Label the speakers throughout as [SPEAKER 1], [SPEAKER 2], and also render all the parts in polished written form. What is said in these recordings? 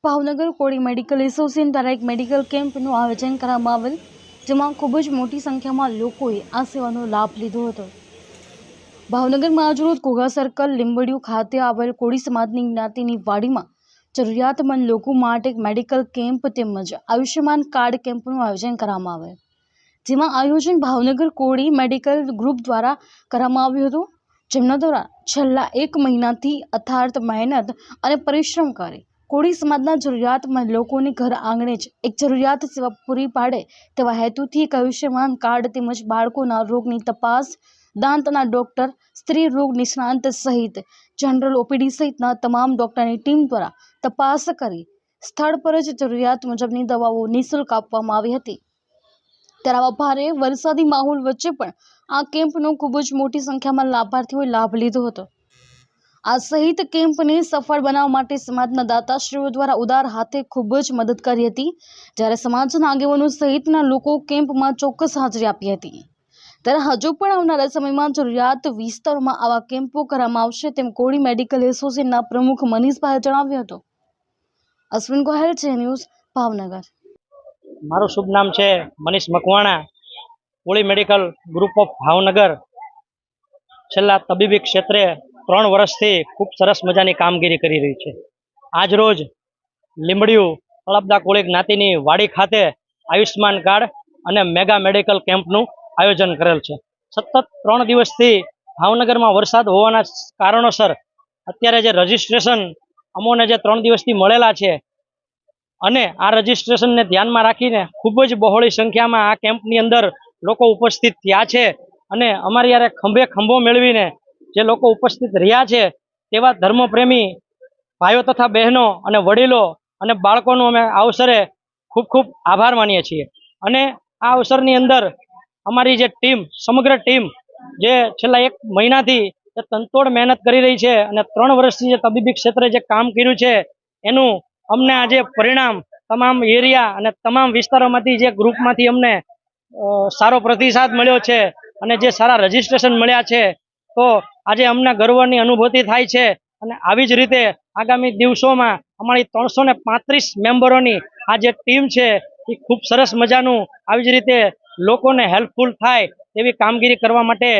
[SPEAKER 1] ભાવનગર કોળી medical association દ્વારા એક medical કેમ્પનું આયોજન કરવામાં આવેલ, જેમાં ખૂબ જ મોટી સંખ્યામાં લોકોએ આ સેવાનો લાભ લીધો હતો. ભાવનગરમાં આજરોજ ઘોઘા સર્કલ લીંબડિયું ખાતે આવેલ કોળી સમાજની જ્ઞાતિની વાડીમાં જરૂરિયાતમંદ લોકો માટે એક મેડિકલ કેમ્પ તેમજ આયુષ્યમાન કાર્ડ કેમ્પનું આયોજન કરવામાં આવેલ, જેમાં આયોજન ભાવનગર કોળી મેડિકલ ગ્રુપ દ્વારા કરવામાં આવ્યું હતું, જેમના દ્વારા છેલ્લા 1 મહિનાથી અથાર્થ મહેનત અને પરિશ્રમ કરી કોળી સમાજના જરૂરિયાતમંદ લોકોને ઘર આંગણે જ એક જરૂરિયાત સેવા પૂરી પાડે તેવા હેતુથી એક આયુષ્યમાન કાર્ડ તેમજ બાળકોના રોગની તપાસ, દાંતના ડોક્ટર, સ્ત્રી રોગ નિષ્ણાંત સહિત જનરલ ઓપીડી સહિતના તમામ ડોક્ટરની ટીમ દ્વારા તપાસ કરી સ્થળ પર જ જરૂરિયાત મુજબની દવાઓ નિઃશુલ્ક આપવામાં આવી હતી. ત્યારે આવા ભારે વરસાદી માહોલ વચ્ચે પણ આ કેમ્પનો ખૂબ જ મોટી સંખ્યામાં લાભાર્થીઓએ લાભ લીધો હતો. આ સહિત કેમ્પને સફળ બનાવવા માટે સમાજના દાતાશ્રીઓ દ્વારા ઉદાર હાથે ખૂબ જ મદદ કરી હતી, જ્યારે સમાજના આગેવાનો સહિતના લોકો કેમ્પમાં ચોક્કસ હાજરી આપી હતી. ત્યારે હજુ પણ આવનારા સમયમાં જરૂરિયાત વિસ્તારોમાં આવા કેમ્પો કરવામાં આવશે તેમ કોળી મેડિકલ એસોસિએશનના પ્રમુખ મનીષભાઈએ જણાવ્યું હતું. અશ્વિન ગોહેલ છે, ન્યૂઝ ભાવનગર.
[SPEAKER 2] મારું શુભ નામ છે મનીષ મકવાણા. કોળી મેડિકલ ગ્રુપ ઓફ ભાવનગર છેલ્લા તબીબી ક્ષેત્રે 3 વર્ષથી ખૂબ સરસ મજાની કામગીરી કરી રહી છે. આજ રોજ લીંબડિયું તળપદા કોળી જ્ઞાતિની વાડી ખાતે આયુષ્યમાન કાર્ડ અને મેગા મેડિકલ કેમ્પનું આયોજન કરેલ છે. સતત 3 દિવસથી ભાવનગરમાં વરસાદ હોવાના કારણોસર અત્યારે જે રજીસ્ટ્રેશન અમોને જે 3 દિવસથી મળેલા છે અને આ રજીસ્ટ્રેશનને ધ્યાનમાં રાખીને ખૂબ જ બહોળી સંખ્યામાં આ કેમ્પની અંદર લોકો ઉપસ્થિત થયા છે અને અમારી યારે ખંભે ખંભો મેળવીને જે લોકો ઉપસ્થિત રહ્યા છે તેવા ધર્મપ્રેમી ભાઈઓ તથા બહેનો અને વડીલો અને બાળકોનો અમે આ અવસરે ખૂબ ખૂબ આભાર માનીએ છીએ. અને આ અવસરની અંદર અમારી જે ટીમ, સમગ્ર ટીમ જે છેલ્લા 1 મહિનાથી તનતોડ મહેનત કરી રહી છે અને 3 વર્ષથી જે તબીબી ક્ષેત્રે જે કામ કર્યું છે એનું અમને આજે પરિણામ તમામ એરિયા અને તમામ વિસ્તારોમાંથી જે ગ્રુપમાંથી અમને સારો પ્રતિસાદ મળ્યો છે અને જે સારા રજીસ્ટ્રેશન મળ્યા છે, તો આજે અમને ગર્વની અનુભૂતિ થાય છે. અને આવી જ રીતે આગામી દિવસોમાં અમારી 335 મેમ્બરોની આ જે ટીમ છે એ ખૂબ સરસ મજાનું આવી જ રીતે લોકોને હેલ્પફુલ થાય તેવી કામગીરી કરવા માટે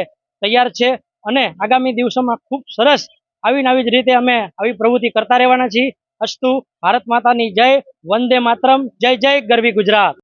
[SPEAKER 2] તૈયાર છે અને આગામી દિવસોમાં ખૂબ સરસ આવી જ રીતે અમે આવી પ્રવૃત્તિ કરતા રહેવાના છીએ. અસ્તુ. ભારત માતાની જય. વંદે માતરમ. જય જય ગરવી ગુજરાત.